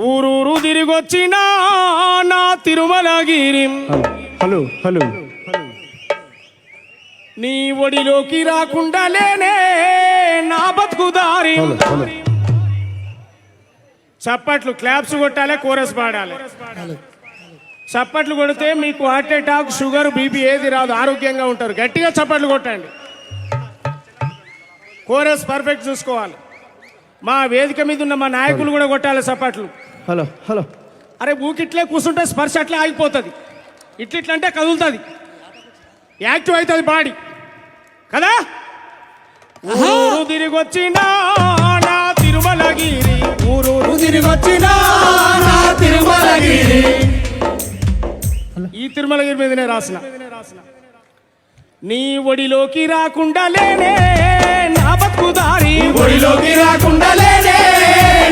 ఊరూరు తిరిగొచ్చినా నా Tirumalagiri. Hello hello నీ ఒడిలోకి రాకుండా లేనే నా బతుకుదారి. చప్పట్లు క్లాప్స్ కొట్టాలి, కోరస్ పాడాలి. చప్పట్లు కొడితే మీకు హార్ట్ అటాక్, షుగర్, బీపీ ఏది రాదు, ఆరోగ్యంగా ఉంటారు. గట్టిగా చప్పట్లు కొట్టండి. కోరస్ పర్ఫెక్ట్ చూసుకోవాలి. మా వేదిక మీద ఉన్న మా నాయకులు కూడా కొట్టాలి చప్పట్లు. హలో హలో అరే ఊకిట్లే కూర్చుంటే స్పర్శ అట్లే ఆగిపోతుంది. ఇట్లంటే కదులుతుంది, యాక్టివ్ అవుతుంది బాడీ కదా. ఊరు తిరిగొచ్చినా నా తిరుమలగిరి, ఊరూరు తిరిగొచ్చినా నా తిరుమలగిరి. ఈ తిరుమలగిరి మీదనే రాసిన. నీ ఒడిలోకి రాకుండా లేనే నా బతుకుదారి, ఒడిలోకి రాకుండా లేనే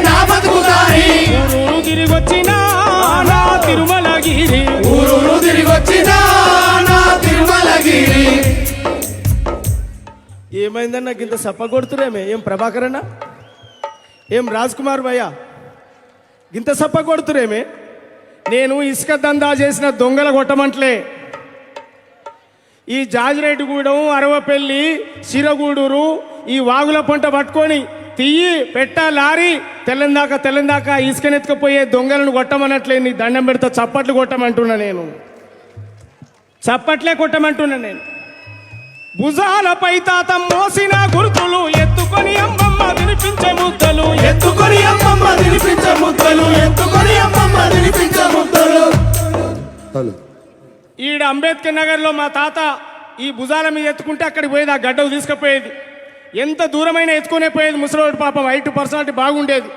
నా బతుకుదారి. ఊరూరు తిరిగొచ్చినా నా తిరుమలగిరి, ఊరూరు తిరిగొచ్చినా నా తిరుమలగిరి. ఏమైందన్నా ఇంత సప్ప కొడుతురేమే? ఏం ప్రభాకర్ అన్న, ఏం రాజ్ కుమార్ భయ్య ఇంత సప్ప కొడుతురేమే? నేను ఇసుక దందా చేసిన దొంగల కొట్టమంటలే. ఈ జాజిరెడ్డిగూడెం, అరవపల్లి, సిరగూడూరు ఈ వాగుల పంట పట్టుకొని తీయి పెట్ట లారీ తెల్లందాకా ఇసుకనెత్తుకపోయే దొంగలను కొట్టమనట్లే. నీ దండం పెడతా, చప్పట్లు కొట్టమంటున్నా నేను, చప్పట్లే కొట్టమంటున్నా నేను. భుజాలపై తాత మోసిన గుర్తులు ఎత్తుకొని అమ్మమ్మ వినిపించే ముద్దలు, ఎత్తుకొని అమ్మమ్మ తినిపించే ముద్దలు, ఎత్తుకొని అమ్మమ్మ తినిపించే ముద్దలు. ఈడ అంబేద్కర్ నగర్లో మా తాత ఈ భుజాల మీద ఎత్తుకుంటే అక్కడికి పోయేది, ఆ గడ్డకు తీసుకుపోయేది. ఎంత దూరమైనా ఎత్తుకునే పోయేది ముసలోడు, పాపం హైట్ పర్సనాలిటీ బాగుండేది.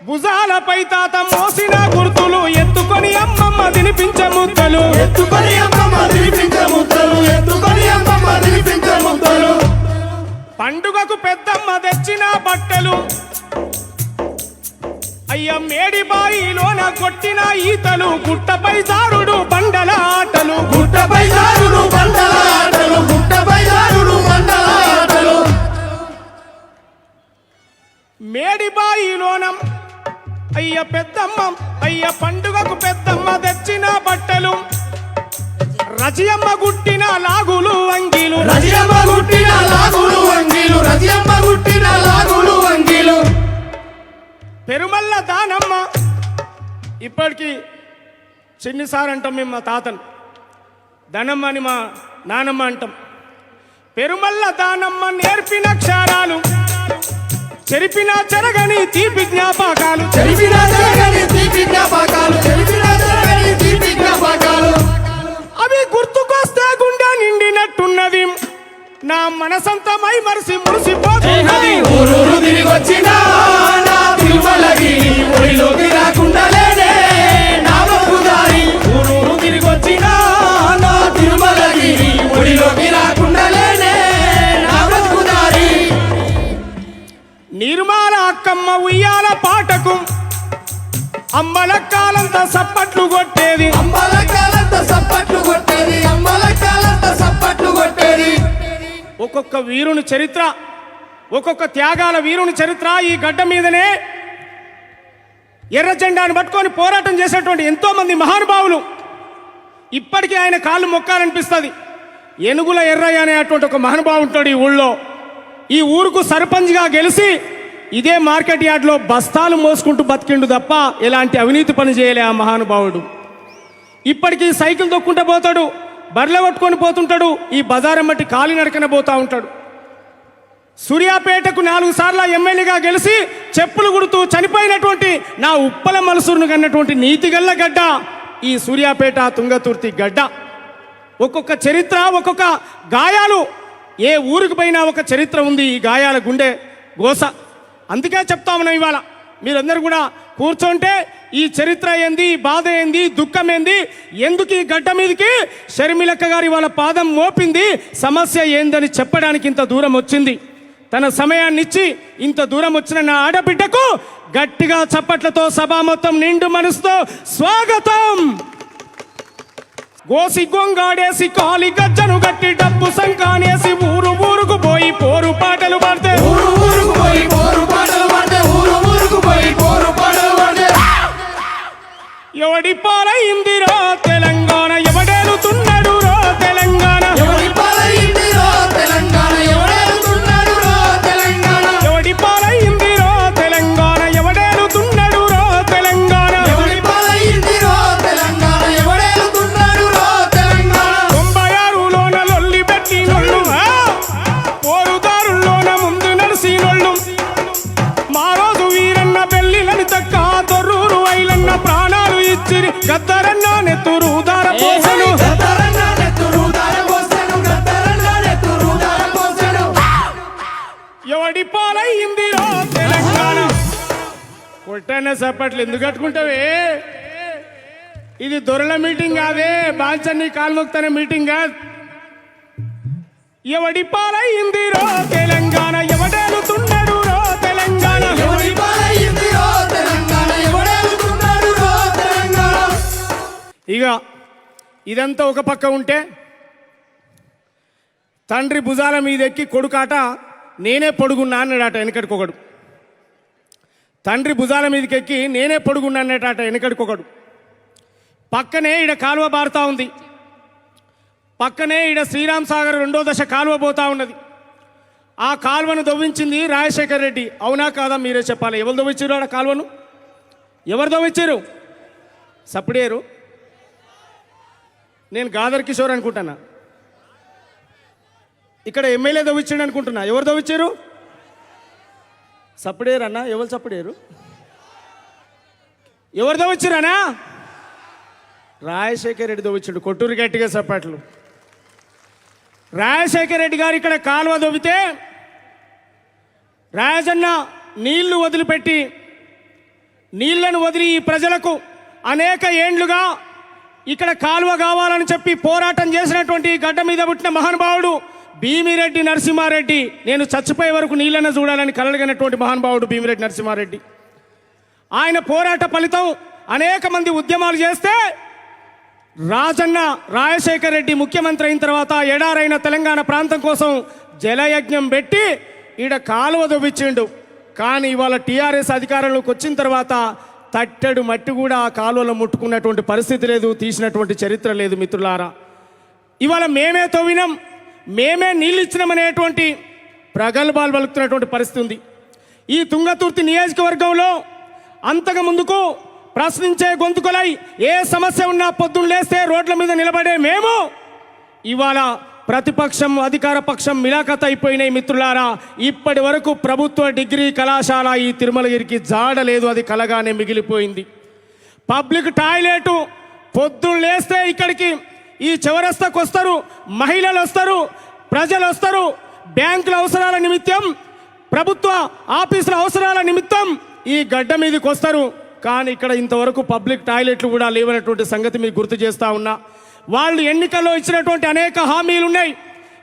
భుజాలపై తాత మోసిన గుర్తులు ఎత్తుకొని అమ్మమ్మ తినిపించే ముద్దలు, ఎత్తుకొని అమ్మమ్మ తినిపించే ముద్దలు, ఎత్తుకొని అమ్మమ్మ తినిపించే ముద్దలు. పండుగకు పెద్దమ్మ తెచ్చిన బట్టలు, అయ్య మేడి బాయిలోన కొట్టిన ఈతలు, గుట్టపై జారుడు బండల ఆటలు, గుట్టపై జారుడు బండల ఆటలు, గుట్టపై జారుడు బండల ఆటలు. మేడి బాయిలోన అయ్య పెద్దమ్మ, అయ్య పండుగకు పెద్దమ్మ తెచ్చిన బట్టలు, రజియమ్మ గుట్టిన లాగులు అంగీలు, రజియమ్మ గుట్టిన లాగులు అంగీలు, రజియమ్మ గుట్టిన లాగులు అంగీలు. పెరుమల్ల దానమ్మ, ఇప్పటికీ చిన్నిసార్ అంటాం మేము మా తాతను, దానమ్మ అని మా నానమ్మ అంటాం. పెరుమల్ల దానమ్మ నేర్పిన క్షారాలు, చెరిపిన చెరగని తీపి జ్ఞాపకాలు, చెరిపిన చెరగని తీపి జ్ఞాపకాలు, చెరిపిన చెరగని తీపి జ్ఞాపకాలు. అవి గుర్తుకొస్తే గుండె నిండినట్టున్నది, నా మనసంతా మై మరిసి మురిసిపోతున్నది. ఊరూరు తిరిగొచ్చినా నా తిరుమలగిరి, ఒడిలోకి రాకుండా లేనే నా బతుకుదారి. ఊరూరు తిరిగొచ్చినా నా తిరుమలగిరి, ఒడిలోకి రాకుండా లేనే నా బతుకుదారి. నిర్మాల అక్కమ్మ ఉయ్యాల పాటకు అమ్మల కాలంతా సప్పట్లు కొట్టేది, అమ్మల కాలంతా సప్పట్లు కొట్టేది, అమ్మల కాలంతా సప్పట్లు కొట్టేది. ఒక్కొక్క వీరుని చరిత్ర, ఒక్కొక్క త్యాగాల వీరుని చరిత్ర. ఈ గడ్డ మీదనే ఎర్ర జెండాను పట్టుకొని పోరాటం చేసేటువంటి ఎంతో మంది మహానుభావులు ఇప్పటికీ ఆయన కాళ్ళు మొక్కాలనిపిస్తుంది. ఏనుగుల ఎర్రయ్య అనేటువంటి ఒక మహానుభావు ఉంటాడు ఈ ఊళ్ళో. ఈ ఊరుకు సర్పంచ్గా గెలిచి ఇదే మార్కెట్ యార్డ్లో బస్తాలు మోసుకుంటూ బతికిండు తప్ప ఎలాంటి అవినీతి పని చేయలే ఆ మహానుభావుడు. ఇప్పటికీ సైకిల్ దొక్కుంటూ పోతాడు, బర్రె పట్టుకొని పోతుంటాడు, ఈ బజారమ్మటి కాలి నడకన పోతూ ఉంటాడు. సూర్యాపేటకు 4 సార్లు ఎమ్మెల్యేగా గెలిచి చెప్పులు గుడుతూ చనిపోయినటువంటి నా ఉప్పల మలసూరును కన్నటువంటి నీతిగల్ల గడ్డ ఈ సూర్యాపేట తుంగతుర్తి గడ్డ. ఒక్కొక్క చరిత్ర, ఒక్కొక్క గాయాలు, ఏ ఊరికి పోయినా ఒక చరిత్ర ఉంది. ఈ గాయాల గుండె గోస. అందుకే చెప్తా ఉన్నాం ఇవాళ మీరందరూ కూడా కూర్చుంటే ఈ చరిత్ర ఏంది, బాధ ఏంది, దుఃఖం ఏంది, ఎందుకు ఈ గడ్డ మీదకి షర్మిలక్క గారి వాళ్ళ పాదం మోపింది, సమస్య ఏందని చెప్పడానికి ఇంత దూరం వచ్చింది. తన సమయాన్ని ఇచ్చి ఇంత దూరం వచ్చిన నా ఆడబిడ్డకు గట్టిగా చప్పట్లతో సభ మొత్తం నిండు మనసుతో స్వాగతం. గోసి గొంగాడేసి కాలి గజ్జను గట్టి డబ్బు సంకానేసి ఊరు ఊరుకు పోయి పోరు పాటలు పాడితే, ఊరు ఊరుకు పోయి పోరు పాటలు పాడితే, ఊరు ఊరుకు పోయి పోరు పాటలు పాడితే. ఎవడి పాలైందిరో తెలంగాణ ఎవడేలుతున్నాడు రో తెలంగాణ ఎవరి పాలైందిరో తెలంగాణ ఎవడేలుతున్నాడు రో తెలంగాణ ఎవడి పాలైందిరో తెలంగాణ ఎవడేలుతున్నాడు రో తెలంగాణ ఎవరి పాలైందిరో తెలంగాణ ఎవడేలుతున్నాడు రో తెలంగాణ 96లోన లొల్లి పెట్టినోళ్ళు పోరుదారుల్లోన ముందు నడిసినోళ్ళు మా రోజు వీరన్న పెళ్లిలని తక్క తొర్రూరు ఐలన్న ప్రాణాలు ఇచ్చిరి గద్దరన్న నెత్తురు దార పోసెను గద్దరన్న నెత్తురు దారపోసెను గద్దరన్న నెత్తురు దారపోసెను ఎవడి పాలయ్యిందిరో తెలంగాణ కొట్టన్న సప్పట్లు ఎందుకు కట్టుకుంటావే ఇది దొరల మీటింగ్ కాదే బాంచన్ని కాల్మొక్తనే మీటింగ్ కాదు ఎవడి పాలయ్యిందిరో తెలంగాణ ఎవడేలుతున్నాడు రో తెలంగాణ ఎవరి పాలైందిరో తెలంగాణ ఎవడేలుతున్నాడు రో తెలంగాణ ఇక ఇదంతా ఒక పక్క ఉంటే తండ్రి భుజాల మీద ఎక్కి కొడుకాట నేనే పొడుగున్నా అన్నాడట వెనకటికొకడు తండ్రి భుజాల మీదకి ఎక్కి నేనే పొడుగున్నా అన్నట వెనకటికొకడు పక్కనే ఈడ కాలువ బారుతా ఉంది పక్కనే ఈడ శ్రీరామ్ సాగర్ 2వ దశ కాలువ పోతా ఉన్నది ఆ కాలువను దవ్వించింది రాజశేఖర్ రెడ్డి అవునా కాదా మీరే చెప్పాలి ఎవరు దవ్వించారు ఆడ కాలువను ఎవరు దవ్వించారు సప్పుడేరు నేను గాదర్ కిషోర్ అనుకుంటున్నా ఇక్కడ ఎమ్మెల్యే దవ్వించాడు అనుకుంటున్నా ఎవరు దవ్వించారు సప్పుడేరు అన్న ఎవరు సప్పుడేరు ఎవరు దవ్వించారు అన్నా రాజశేఖర్ రెడ్డి దవ్వించాడు కొట్టూరు గట్టిగా సప్పట్లు రాజశేఖర్ రెడ్డి గారు ఇక్కడ కాలువ దవ్వితే రాజన్న నీళ్లు వదిలిపెట్టి నీళ్లను వదిలి ఈ ప్రజలకు అనేక ఏండ్లుగా ఇక్కడ కాలువ కావాలని చెప్పి పోరాటం చేసినటువంటి గడ్డ మీద పుట్టిన మహానుభావుడు భీమిరెడ్డి నరసింహారెడ్డి నేను చచ్చిపోయే వరకు నీళ్ళను చూడాలని కలగనటువంటి మహానుభావుడు భీమిరెడ్డి నరసింహారెడ్డి ఆయన పోరాట ఫలితం అనేక మంది ఉద్యమాలు చేస్తే రాజన్న రాజశేఖర్ రెడ్డి ముఖ్యమంత్రి అయిన తర్వాత ఎడారైన తెలంగాణ ప్రాంతం కోసం జలయజ్ఞం పెట్టి ఈడ కాలువ దొవ్విచ్చిండు కానీ ఇవాళ టీఆర్ఎస్ అధికారంలోకి వచ్చిన తర్వాత తట్టెడు మట్టి కూడా ఆ కాలువలో ముట్టుకున్నటువంటి పరిస్థితి లేదు తీసినటువంటి చరిత్ర లేదు మిత్రులారా ఇవాళ మేమే తవ్వినాం మేమే నీళ్ళు ఇచ్చినామనేటువంటి ప్రగల్భాలు పలుకుతున్నటువంటి పరిస్థితి ఉంది ఈ తుంగతుర్తి నియోజకవర్గంలో అంతకు ముందుకు ప్రశ్నించే గొంతుకలై ఏ సమస్య ఉన్నా పొద్దున్న లేస్తే రోడ్ల మీద నిలబడే మేము ఇవాళ ప్రతిపక్షం అధికార పక్షం మిలాఖత్ అయిపోయినాయి మిత్రులారా ఇప్పటి వరకు ప్రభుత్వ డిగ్రీ కళాశాల ఈ తిరుమలగిరికి జాడలేదు అది కలగానే మిగిలిపోయింది పబ్లిక్ టాయిలెట్ పొద్దున్న లేస్తే ఇక్కడికి ఈ చౌరస్తాకు వస్తారు మహిళలు వస్తారు ప్రజలు వస్తారు బ్యాంకుల అవసరాల నిమిత్తం ప్రభుత్వ ఆఫీసుల అవసరాల నిమిత్తం ఈ గడ్డ మీదకి వస్తారు కానీ ఇక్కడ ఇంతవరకు పబ్లిక్ టాయిలెట్లు కూడా లేవనటువంటి సంగతి మీకు గుర్తు చేస్తా ఉన్నా వాళ్ళు ఎన్నికల్లో ఇచ్చినటువంటి అనేక హామీలు ఉన్నాయి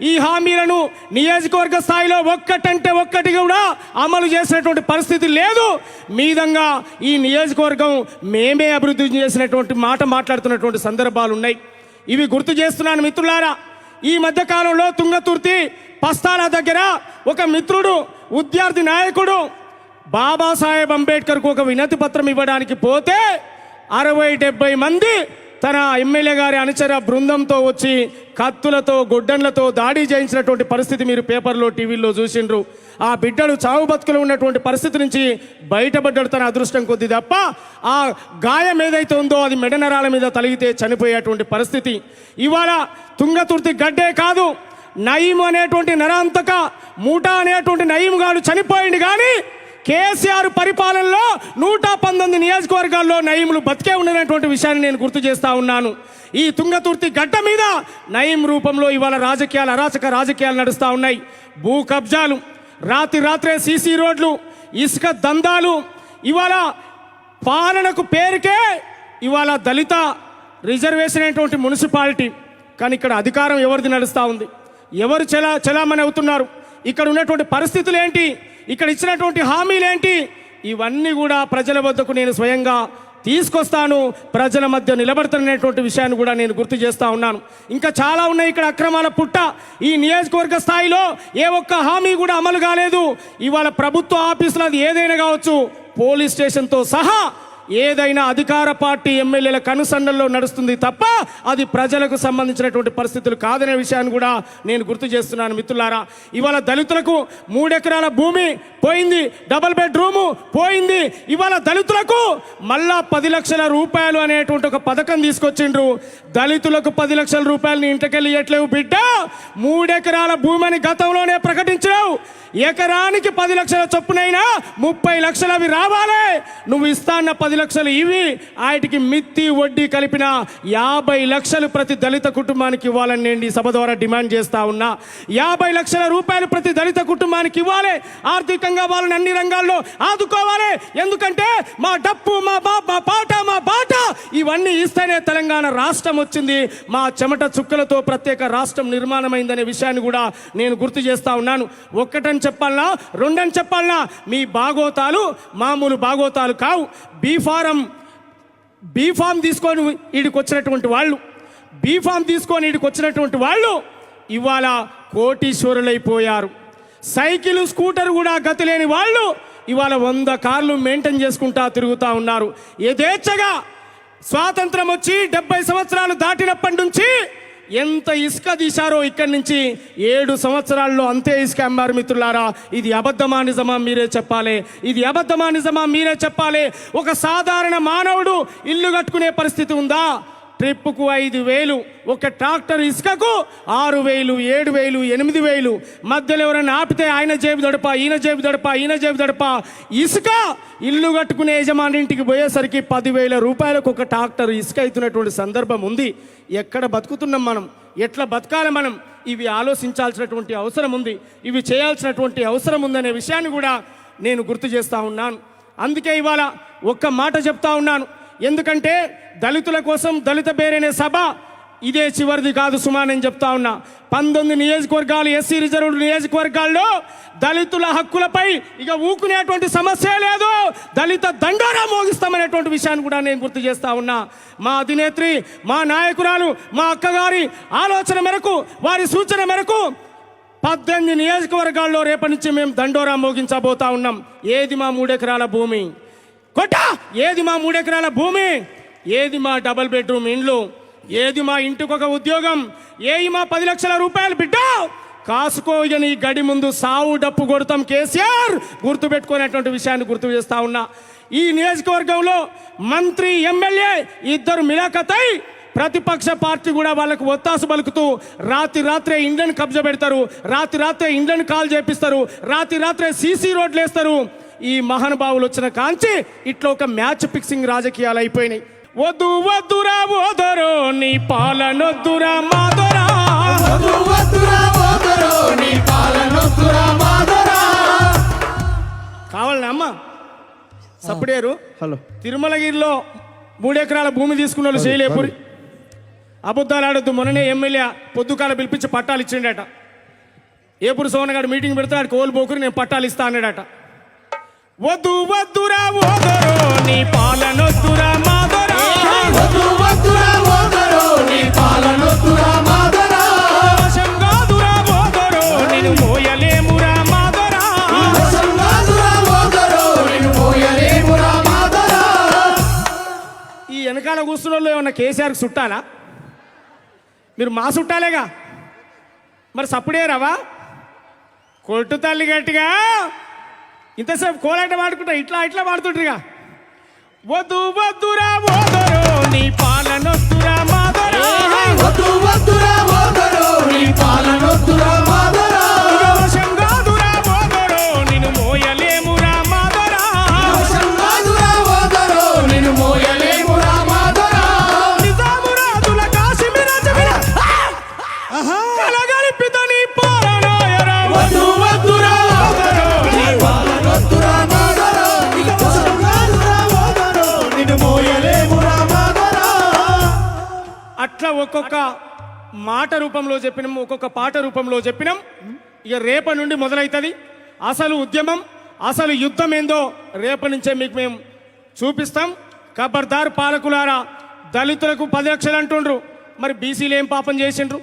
ఈ హామీలను నియోజకవర్గ స్థాయిలో ఒక్కటంటే ఒక్కటి కూడా అమలు చేసినటువంటి పరిస్థితి లేదు మీదంగా ఈ నియోజకవర్గం మేమే అభివృద్ధి చేసినటువంటి మాట మాట్లాడుతున్నటువంటి సందర్భాలు ఉన్నాయి ఇవి గుర్తు చేస్తున్నాను మిత్రులారా ఈ మధ్యకాలంలో తుంగతుర్తి పస్తాల దగ్గర ఒక మిత్రుడు విద్యార్థి నాయకుడు బాబాసాహెబ్ అంబేద్కర్కు ఒక వినతి పత్రం ఇవ్వడానికి పోతే 60-70 మంది తన ఎమ్మెల్యే గారి అనుచర బృందంతో వచ్చి కత్తులతో గొడ్డన్లతో దాడి చేయించినటువంటి పరిస్థితి మీరు పేపర్లో టీవీల్లో చూసిండ్రు ఆ బిడ్డలు చావు బతుకులు ఉన్నటువంటి పరిస్థితి నుంచి బయటపడ్డాడు తన అదృష్టం కొద్ది తప్ప ఆ గాయం ఏదైతే ఉందో అది మెడనరాల మీద తలిగితే చనిపోయేటువంటి పరిస్థితి ఇవాళ తుంగతుర్తి గడ్డే కాదు నయీం అనేటువంటి నరాంతక మూటా అనేటువంటి నయీం గారు చనిపోయింది కానీ కేసీఆర్ పరిపాలనలో 119 నియోజకవర్గాల్లో నయీంలు బతికే ఉన్నటువంటి విషయాన్ని నేను గుర్తు చేస్తా ఉన్నాను ఈ తుంగతుర్తి గడ్డ మీద నయీం రూపంలో ఇవాళ రాజకీయాలు అరాచక రాజకీయాలు నడుస్తూ ఉన్నాయి భూ కబ్జాలు రాత్రే సీసీ రోడ్లు ఇసుక దందాలు ఇవాళ పాలనకు పేరుకే ఇవాళ దళిత రిజర్వేషన్ అయినటువంటి మున్సిపాలిటీ కానీ ఇక్కడ అధికారం ఎవరిది నడుస్తూ ఉంది ఎవరు చలామణి అవుతున్నారు ఇక్కడ ఉన్నటువంటి పరిస్థితులు ఏంటి ఇక్కడ ఇచ్చినటువంటి హామీలు ఏంటి ఇవన్నీ కూడా ప్రజల వద్దకు నేను స్వయంగా తీసుకొస్తాను ప్రజల మధ్య నిలబడుతున్నటువంటి విషయాన్ని కూడా నేను గుర్తు చేస్తా ఉన్నాను ఇంకా చాలా ఉన్నాయి ఇక్కడ అక్రమాల పుట్ట ఈ నియోజకవర్గ స్థాయిలో ఏ ఒక్క హామీ కూడా అమలు కాలేదు ఇవాళ ప్రభుత్వ ఆఫీసులు అది ఏదైనా కావచ్చు పోలీస్ స్టేషన్తో సహా ఏదైనా అధికార పార్టీ ఎమ్మెల్యేల కనుసన్నల్లో నడుస్తుంది తప్ప అది ప్రజలకు సంబంధించినటువంటి పరిస్థితులు కాదనే విషయాన్ని కూడా నేను గుర్తు చేస్తున్నాను మిత్రులారా. ఇవాళ దళితులకు 3 ఎకరాల భూమి పోయింది, డబుల్ బెడ్రూము పోయింది. ఇవాళ దళితులకు మళ్ళా 10 లక్షల రూపాయలు అనేటువంటి ఒక పథకం తీసుకొచ్చిండ్రు. దళితులకు 10 లక్షల రూపాయలని ఇంటికెళ్ళి ఇవ్వట్లేవు బిడ్డ. 3 ఎకరాల భూమిని గతంలోనే ప్రకటించావు. ఎకరానికి 10 లక్షల చొప్పునైనా 30 లక్షలు అవి రావాలి. నువ్వు ఇస్తాన్న 10 లక్షలు ఇవి వాటికి మిత్తి వడ్డీ కలిపిన 50 లక్షలు ప్రతి దళిత కుటుంబానికి ఇవ్వాలని నేను ఈ సభ ద్వారా డిమాండ్ చేస్తా ఉన్నా. 50 లక్షల రూపాయలు ప్రతి దళిత కుటుంబానికి ఇవ్వాలి. ఆర్థికంగా వాళ్ళని అన్ని రంగాల్లో ఆదుకోవాలి. ఎందుకంటే మా డప్పు, మా పాట, మా బాట ఇవన్నీ ఇస్తేనే తెలంగాణ రాష్ట్రం వచ్చింది. మా చెమట చుక్కలతో ప్రత్యేక రాష్ట్రం నిర్మాణమైందనే విషయాన్ని కూడా నేను గుర్తు చేస్తా ఉన్నాను. ఒక్కటని చెప్పాలనా, రెండని చెప్పాలనా, మీ బాగోతాలు మామూలు బాగోతాలు కావు. బీఫామ్ తీసుకొని వీడికి వచ్చినటువంటి వాళ్ళు ఇవాళ కోటీశ్వరులైపోయారు. సైకిల్ స్కూటర్ కూడా గతి లేని వాళ్ళు ఇవాళ 100 కార్లు మెయింటైన్ చేసుకుంటా తిరుగుతూ ఉన్నారు. యథేచ్ఛగా స్వాతంత్రం వచ్చి 70 సంవత్సరాలు దాటినప్పటి నుంచి ఎంత ఇసుక తీశారో ఇక్కడి నుంచి 7 సంవత్సరాల్లో అంతే ఇసుక అమ్మారు మిత్రులారా. ఇది అబద్ధమా నిజమా మీరే చెప్పాలి. ఇది అబద్ధమా నిజమా మీరే చెప్పాలి. ఒక సాధారణ మానవుడు ఇల్లు కట్టుకునే పరిస్థితి ఉందా? ట్రిప్పుకు 5,000, ఒక ట్రాక్టర్ ఇసుకకు 6,000, 7,000, 8,000. మధ్యలో ఎవరైనా ఆపితే ఆయన జేబు దడప. ఇసుక ఇల్లు కట్టుకునే యజమాని ఇంటికి పోయేసరికి 10,000 రూపాయలకు ఒక ట్రాక్టర్ ఇసుక అవుతున్నటువంటి సందర్భం ఉంది. ఎక్కడ బతుకుతున్నాం మనం? ఎట్లా బతకాలి మనం? ఇవి ఆలోచించాల్సినటువంటి అవసరం ఉంది. ఇవి చేయాల్సినటువంటి అవసరం ఉందనే విషయాన్ని కూడా నేను గుర్తు చేస్తూ ఉన్నాను. అందుకే ఇవాళ ఒక్క మాట చెప్తా ఉన్నాను. ఎందుకంటే దళితుల కోసం దళిత బేరనే సభ ఇదే చివరిది కాదు సుమా. నేను చెప్తా ఉన్నా 19 నియోజకవర్గాలు, ఎస్సీ రిజర్వ్డ్ నియోజకవర్గాల్లో దళితుల హక్కులపై ఇక ఊకునేటువంటి సమస్య లేదు. దళిత దండోరా మోగిస్తామనేటువంటి విషయాన్ని కూడా నేను గుర్తు చేస్తా ఉన్నా. మా అధినేత్రి, మా నాయకురాలు, మా అక్కగారి ఆలోచన మేరకు, వారి సూచన మేరకు 18 నియోజకవర్గాల్లో రేపటి నుంచి మేము దండోరా మోగించబోతా ఉన్నాం. ఏది మా 3 ఎకరాల భూమి? ఏది మా 3 ఎకరాల భూమి? ఏది మా డబుల్ బెడ్రూమ్ ఇండ్లు? ఏది మా ఇంటికొక ఉద్యోగం? ఏది మా 10 లక్షల రూపాయలు? బిడ్డ కాసుకోయని గడి ముందు సావు డప్పు కొడతాం కేసీఆర్, గుర్తుపెట్టుకునేటువంటి విషయాన్ని గుర్తు చేస్తా ఉన్నా. ఈ నియోజకవర్గంలో మంత్రి, ఎమ్మెల్యే ఇద్దరు మిలాఖతై ప్రతిపక్ష పార్టీ కూడా వాళ్ళకు ఒత్తాసు పలుకుతూ రాత్రే ఇండ్లను కబ్జా పెడతారు, రాత్రే ఇండ్లను కాల్ చేపిస్తారు, రాత్రే సీసీ రోడ్లు వేస్తారు. ఈ మహానుభావులు వచ్చిన కాంచి ఇట్లా ఒక మ్యాచ్ ఫిక్సింగ్ రాజకీయాలు అయిపోయినాయి. వద్దురా ఓదరో నీ పాలనొద్దురా మాదరా, కావాలనా అమ్మ సప్పుడేరు? హలో. తిరుమలగిరిలో 3 ఎకరాల భూమి తీసుకున్న వాళ్ళు చేయలేపురి. అబద్ధాలు ఆడొద్దు. మొన్ననే ఎమ్మెల్యే పొద్దుకాల పిలిపించి పట్టాలు ఇచ్చిండట. ఏపూరు సోనగాడు మీటింగ్ పెడితే ఆడికి ఓలు పోకుని నేను పట్టాలు ఇస్తా అన్నాడట. వద్దురా ఓదరో నీ పాలనొద్దురా మాదరా, నేను మోయలేమురా మాదరా. ఈ వెనకాల కూర్చున్న వాళ్ళు ఏమన్నా కేసీఆర్కి చుట్టాలా? మీరు మా చుట్టాలేగా, మరి సప్పుడే రావా? కొట్టు తల్లి గట్టిగా ఇంతసేపు కోలాట వాడుకుంటా ఇట్లా వాడుతుంటారుగా. వద్దురా ఓదరో నీ పాలనొద్దురా మాదరా, వశంగాదురా ఓదరో నిన్ను మోయలేమురా మాదరా. నిజామురాదుల కాశ్మీర జమిన కలగలిపిత నీ పాలనాయరా. వద్దురా ఓదరో నీ పాలనొద్దురా మాదరా, అట్లా ఒక్కొక్క మాట రూపంలో చెప్పినాం, ఒక్కొక్క పాట రూపంలో చెప్పినాం. ఇక రేపటి నుండి మొదలవుతుంది అసలు ఉద్యమం, అసలు యుద్ధం ఏందో రేపటి నుంచే మీకు మేము చూపిస్తాం. ఖబర్దార్ పాలకులారా, దళితులకు 10 లక్షలు అంటుండ్రు. మరి బీసీలు ఏం పాపం చేసిండ్రు?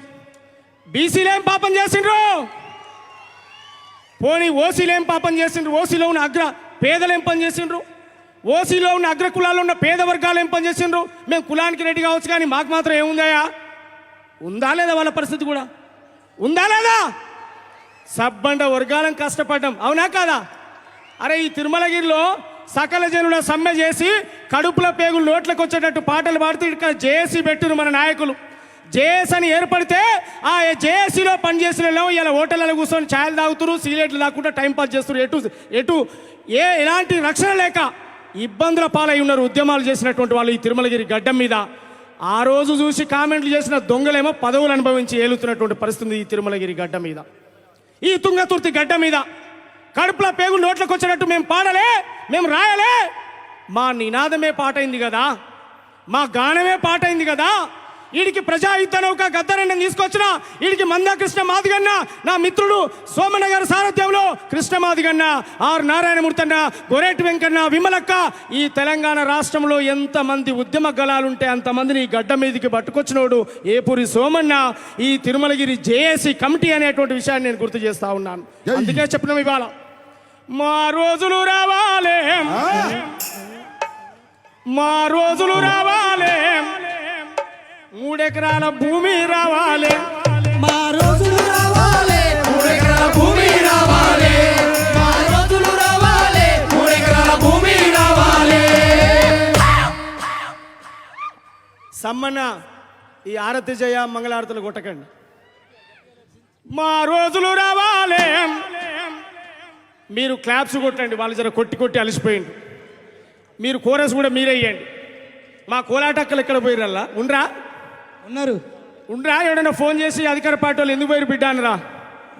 పోనీ ఓసీలు ఏం పాపం చేసిండ్రు? ఓసీలో ఉన్న పేదలు ఏం పని చేసిండ్రు? ఓసీలో ఉన్న అగ్రకులాల్లో ఉన్న పేద వర్గాలు ఏం పనిచేసిండ్రు? మేము కులానికి రెడీ కావచ్చు కానీ మాకు మాత్రం ఏముందయా? ఉందా లేదా వాళ్ళ పరిస్థితి కూడా? ఉందా లేదా? సబ్బండ వర్గాలం కష్టపడ్డాం, అవునా కాదా? అరే ఈ తిరుమలగిరిలో సకల జనుల సమ్మె చేసి కడుపుల పేగులు నోట్లకు వచ్చేటట్టు పాటలు పాడుతూ ఇక్కడ జేఏసీ పెట్టిరు మన నాయకులు. జేఏసీ అని ఏర్పడితే ఆ జేఏసీలో పనిచేసిన ఇలా హోటళ్ళలో కూర్చొని ఛాయలు తాగుతురు, సిగరెట్లు తాగుకుంటూ టైంపాస్ చేస్తున్నారు. ఎటు ఎలాంటి రక్షణ లేక ఇబ్బందుల పాలై ఉన్నారు ఉద్యమాలు చేసినటువంటి వాళ్ళు ఈ తిరుమలగిరి గడ్డం మీద. ఆ రోజు చూసి కామెంట్లు చేసిన దొంగలేమో పదవులు అనుభవించి ఏలుతున్నటువంటి పరిస్థితి ఈ తిరుమలగిరి గడ్డ మీద, ఈ తుంగతుర్తి గడ్డ మీద. కడుపుల పేగులు నోట్లకు వచ్చినట్టు మేము పాడలే, మేము రాయలే. మా నినాదమే పాటైంది కదా, మా గానమే పాటైంది కదా. వీడికి ప్రజాయుద్ధ నౌక గద్దరన్న తీసుకొచ్చిన వీడికి మందా కృష్ణ మాదిగన్న, నా మిత్రుడు సోమన్న గారి సారథ్యంలో కృష్ణ మాదిగన్న, ఆర్ నారాయణమూర్తి అన్న, గొరేటి వెంకన్న, విమలక్క, ఈ తెలంగాణ రాష్ట్రంలో ఎంతమంది ఉద్యమ గలాలుంటే అంతమందిని ఈ గడ్డ మీదకి పట్టుకొచ్చినోడు ఏపూరి సోమన్న. ఈ తిరుమలగిరి జేఏసీ కమిటీ అనేటువంటి విషయాన్ని నేను గుర్తు చేస్తా ఉన్నాను. అందుకే చెప్పినాం ఇవాళ మా రోజులు రావాలే, మా రోజులు రావాలే, 3 ఎకరాల భూమి రావాలి, మా రోజులు రావాలి, 3 ఎకరాల భూమి రావాలి, మా రోజులు రావాలి, 3 ఎకరాల భూమి రావాలి. సమ్మన్న ఈ ఆరతి జయ మంగళారతులు కొట్టకండి. మా రోజులు రావాలి, మీరు క్లాప్స్ కొట్టండి, వాళ్ళు జర కొట్టి కొట్టి అలసిపోయింది. మీరు కోరస్ కూడా మీరే ఇవ్వండి. మా కోలాటక్కలు ఎక్కడ పోయిరల్లా ఉండ్రా? ఉండ్రా? ఎవడన్నా ఫోన్ చేసి అధికార పార్టీ వాళ్ళు ఎందుకు పోయిరు బిడ్డ అనరా?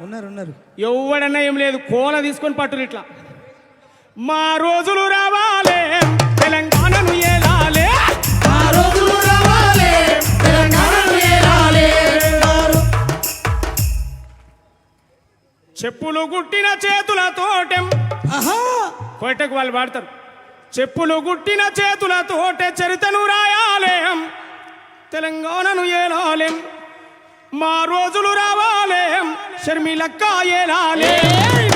ఉన్నారు. ఎవడన్నా ఏం లేదు, కోల తీసుకొని పట్టురు ఇట్లా. మా రోజులు రావాలి, తెలంగాణను ఏలాలే, మా రోజులు రావాలి, తెలంగాణను ఏలాలి. చెప్పులు గుట్టిన చేతులతోటెం కోటకు వాళ్ళు పాడతారు. చెప్పులు గుట్టిన చేతులతోటే చరితను రాయాలేం, తెలంగాణను ఏలాలేం. మా రోజులు రావాలేం, షర్మిలక్క ఏలాలే,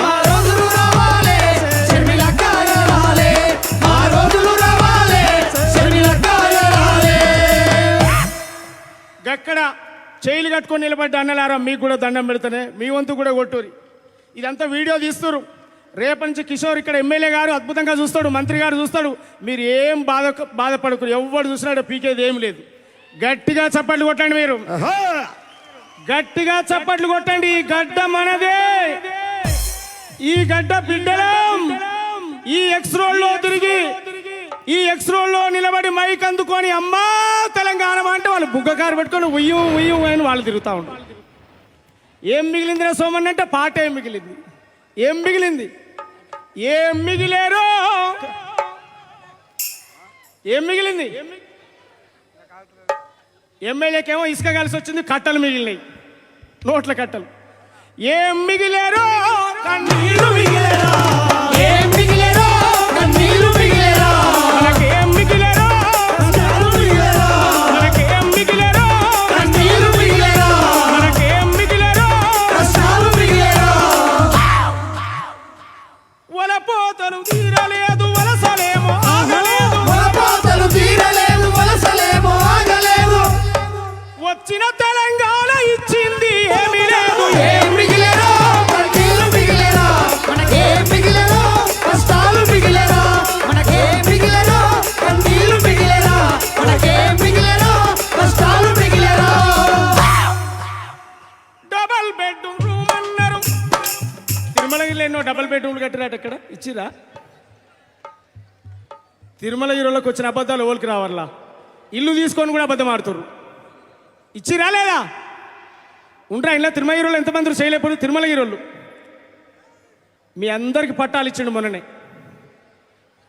మా రోజులు రావాలి, షర్మిలక్క ఏలాలి, మా రోజులు రావాలి, షర్మిలక్క ఏలాలి. గక్కడ చేయిలు కట్టుకొని నిలబడ్డ అన్నలారా మీకు కూడా దండం పెడతానే, మీ వంతు కూడా కొట్టూరి. ఇదంతా వీడియో తీస్తున్నారు. రేపటి నుంచి కిషోర్ ఇక్కడ ఎమ్మెల్యే గారు అద్భుతంగా చూస్తాడు, మంత్రి గారు చూస్తాడు. మీరు ఏం బాధపడకూరు, ఎవడు చూసినాడో పీకేది ఏం లేదు. గట్టిగా చప్పట్లు కొట్టండి, మీరు గట్టిగా చప్పట్లు కొట్టండి. ఈ గడ్డ మనదే, ఈ గడ్డ బిడ్డలం. ఈ ఎక్స్ రోడ్లో తిరిగి, ఈ ఎక్స్ రోడ్లో నిలబడి మైక్ అందుకొని అమ్మా తెలంగాణ అంటే వాళ్ళు బుగ్గకారు పెట్టుకొని ఉయ్యూ ఉయ్యూ అని వాళ్ళు తిరుగుతూ ఉంటారు. ఏం మిగిలింది రా సోమన్ అంటే పాట ఏం మిగిలింది? ఏం మిగిలింది? ఏం మిగిలేరో, ఏం మిగిలింది? ఎమ్మెల్యేకేమో ఇసుక కలిసి వచ్చింది, కట్టలు మిగిలినాయి, నోట్ల కట్టలు. ఏం మిగిలేరో, కన్నీళ్లు మిగిలేరా, ఏం మిగిలేరో, కన్నీళ్లు మిగిలేరా, మనకేం మిగిలేరో, కష్టాలు మిగిలేరా, మనకేం మిగిలేరో, కన్నీళ్లు మిగిలేరా, మనకేం మిగిలేరో, కష్టాలు మిగిలేరా. వలపోతలు తీరలేదు, వలసలేమో ఆగలేదు, వలపోతలు తీరలేదు, వలసలేమో ఆగలేదు. వచ్చిన తెలంగాణ ఇచ్చింది ఏమీ లేదు. ఏం మిగిలేరా, కన్నీళ్లు మిగిలేరా, మనకేం మిగిలేరా, కష్టాలు మిగిలేరా, మనకేం మిగిలేరా, కన్నీళ్లు మిగిలేరా, మనకేం మిగిలేరా, కష్టాలు మిగిలేరా. డబల్ బెడ్రూమ్ రూమ్ అన్నారు. తిరుమలగిరిలో ఎన్నో డబల్ బెడ్రూమ్లు కట్టిరాట, ఇక్కడ ఇచ్చిరా? తిరుమలగిరిలోకి వచ్చిన అబద్ధాలు ఓలికి రావాలా? ఇల్లు తీసుకొని కూడా అబద్ధం ఆడుతుర్రు. ఇచ్చిరా లేదా? ఉంటారా ఇలా తిరుమలగిరిలో ఎంతమంది చేయలేకపోతే తిరుమలగిరిలో మీ అందరికి పట్టాలు ఇచ్చిండు మొన్ననే.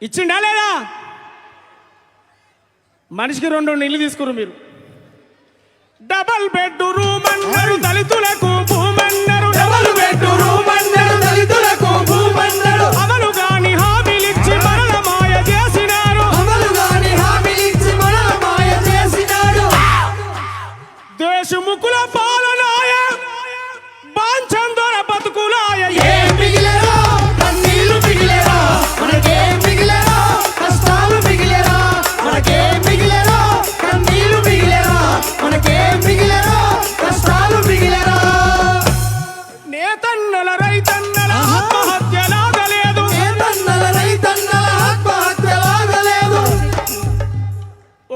ఇచ్చిండా లేదా? మనిషికి 2 ఇల్లు తీసుకురు మీరు. డబల్ బెడ్ రూమ్ అన్నారు, దళితులకు భూమన్నారు. డబల్ బెడ్రూమ్ అన్నాడు, దళితులకు భూమన్నాడు. అమలు గాని హామీలిచ్చి మరల మాయ చేసినారు. అమలు గాని హామీలిచ్చి మనల మాయ చేసినాడు. దేశముకుల పాలనాయ, బాంచందర బతుకులాయ. ఏం మిగిలేరా, కన్నీళ్లు మిగిలేరా, మనకేం మిగిలేరా, కష్టాలు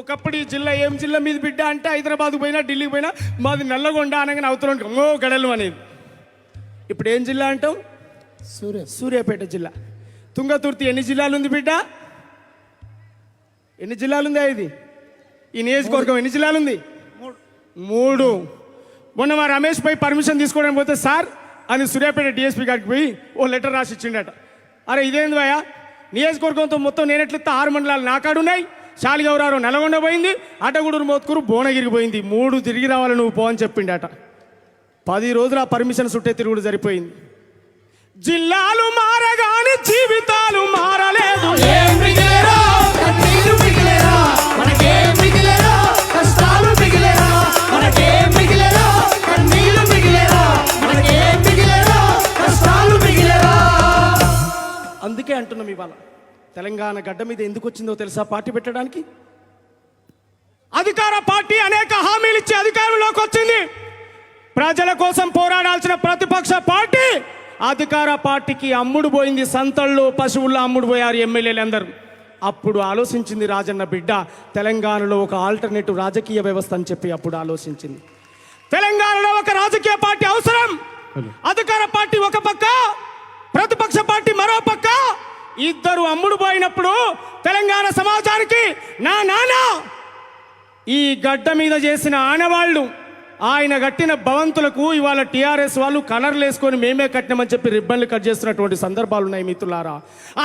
ఒకప్పుడు ఈ జిల్లా ఏం జిల్లా మీద బిడ్డ అంటే హైదరాబాద్ పోయినా ఢిల్లీకి పోయినా మాది నల్లగొండ అనగానే అవతల అమ్మో గడలు అనేది. ఇప్పుడు ఏం జిల్లా అంటాం? సూర్యాపేట జిల్లా. తుంగతుర్తి ఎన్ని జిల్లాలు ఉంది బిడ్డ? ఎన్ని జిల్లాలు ఉందా ఇది? ఈ నియోజకవర్గం ఎన్ని జిల్లాలు ఉంది? 3. మొన్న మా రమేష్ పై పర్మిషన్ తీసుకోవడానికి పోతే సార్ అని సూర్యాపేట డిఎస్పీ గారికి పోయి ఓ లెటర్ రాసి ఇచ్చిండట. అరే ఇదేంది భయ, నియోజకవర్గంతో మొత్తం నేనెట్లెత్తా 6 మండలాలు నాకాడున్నాయి, శాలిగౌరారు నల్గొండ పోయింది, అడ్డగూడూరు మోత్కూరు భువనగిరికి పోయింది, 3 తిరిగి రావాలి నువ్వు పో అని చెప్పిండట. 10 రోజులు ఆ పర్మిషన్ సుట్టే తిరుగుడు సరిపోయింది. జిల్లాలు మారగాని జీవితాలు మారలేదు. ఏం మిగిలేరా కన్నీరు మిగిలేరా, మనకేం మిగిలేరా కష్టాలు మిగిలేరా, మనకేం మిగిలేరా కన్నీరు మిగిలేరా, మనకేం మిగిలేరా కష్టాలు మిగిలేరా. అందుకే అంటున్నాం ఇవాళ తెలంగాణ గడ్డ మీద ఎందుకు వచ్చిందో తెలుసా పార్టీ పెట్టడానికి? అధికార పార్టీ అనేక హామీలు ఇచ్చి అధికారంలోకి వచ్చింది. ప్రజల కోసం పోరాడాల్సిన ప్రతిపక్ష పార్టీ అధికార పార్టీకి అమ్ముడు పోయింది. సంతల్లో పశువుల్లో అమ్ముడు పోయారు ఎమ్మెల్యేలు అందరూ. అప్పుడు ఆలోచించింది రాజన్న బిడ్డ, తెలంగాణలో ఒక ఆల్టర్నేటివ్ రాజకీయ వ్యవస్థ అని చెప్పి అప్పుడు ఆలోచించింది. తెలంగాణలో ఒక రాజకీయ పార్టీ అవసరం. అధికార పార్టీ ఒక పక్క, ప్రతిపక్ష పార్టీ మరో పక్క, ఇద్దరు అమ్ముడు పోయినప్పుడు తెలంగాణ సమాజానికి నా నాన్న ఈ గడ్డ మీద చేసిన ఆనవాళ్లు, ఆయన కట్టిన భవంతులకు ఇవాళ టీఆర్ఎస్ వాళ్ళు కలర్లు వేసుకొని మేమే కట్టినామని చెప్పి రిబ్బన్లు కట్ చేస్తున్నటువంటి సందర్భాలు ఉన్నాయి మిత్రులారా.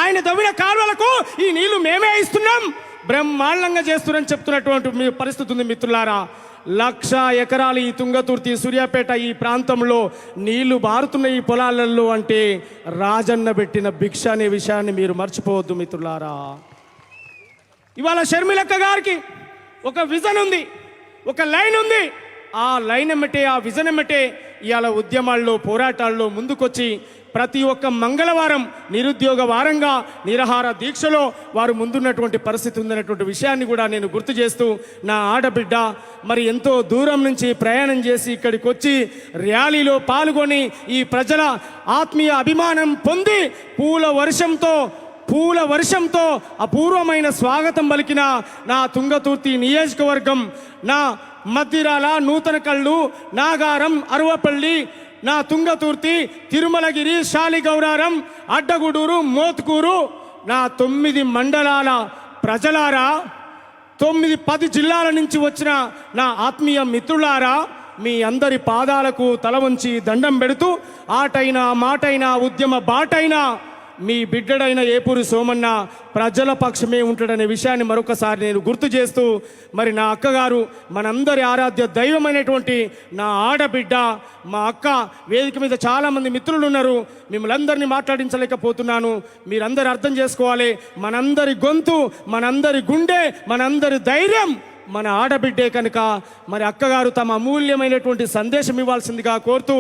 ఆయన దవ్విన కాలువలకు ఈ నీళ్లు మేమే ఇస్తున్నాం, బ్రహ్మాండంగా చేస్తున్నారని చెప్తున్నటువంటి పరిస్థితి ఉంది మిత్రులారా. 1,00,000 ఎకరాలు ఈ తుంగతుర్తి సూర్యాపేట ఈ ప్రాంతంలో నీళ్లు బారుతున్న ఈ పొలాలలో అంటే రాజన్న పెట్టిన భిక్ష అనే విషయాన్ని మీరు మర్చిపోవద్దు మిత్రులారా. ఇవాళ షర్మిలక్క గారికి ఒక విజన్ ఉంది, ఒక లైన్ ఉంది. ఆ లైన్ ఎమ్మటే, ఆ విజన్ ఎమ్మటే ఇవాళ ఉద్యమాల్లో పోరాటాల్లో ముందుకొచ్చి ప్రతి ఒక్క మంగళవారం నిరుద్యోగ వారంగా నిరాహార దీక్షలో వారు ముందున్నటువంటి పరిస్థితి ఉందన్నటువంటి విషయాన్ని కూడా నేను గుర్తు చేస్తూ, నా ఆడబిడ్డ మరి ఎంతో దూరం నుంచి ప్రయాణం చేసి ఇక్కడికి వచ్చి ర్యాలీలో పాల్గొని ఈ ప్రజల ఆత్మీయ అభిమానం పొంది పూల వర్షంతో అపూర్వమైన స్వాగతం పలికిన నా తుంగతుర్తి నియోజకవర్గం, నా మద్దిరాల, నూతన కళ్ళు, నాగారం, అరువపల్లి, నా తుంగతుర్తి, తిరుమలగిరి, శాలిగౌరారం, అడ్డగూడూరు, మోత్కూరు, నా 9 మండలాల ప్రజలారా, 9-10 జిల్లాల నుంచి వచ్చిన నా ఆత్మీయ మిత్రులారా, మీ అందరి పాదాలకు తల వంచి దండం పెడుతూ ఆటైనా మాటైనా ఉద్యమ బాటైనా మీ బిడ్డడైన ఏపూరి సోమన్న ప్రజల పక్షమే ఉంటాడనే విషయాన్ని మరొకసారి నేను గుర్తు చేస్తూ, మరి నా అక్కగారు మనందరి ఆరాధ్య దైవమైనటువంటి నా ఆడబిడ్డ మా అక్క, వేదిక మీద చాలామంది మిత్రులు ఉన్నారు, మిమ్మల్ని అందరినీ మాట్లాడించలేకపోతున్నాను. మీరందరూ అర్థం చేసుకోవాలి, మనందరి గొంతు, మనందరి గుండె, మనందరి ధైర్యం మన ఆడబిడ్డే కనుక మరి అక్కగారు తమ అమూల్యమైనటువంటి సందేశం ఇవ్వాల్సిందిగా కోరుతూ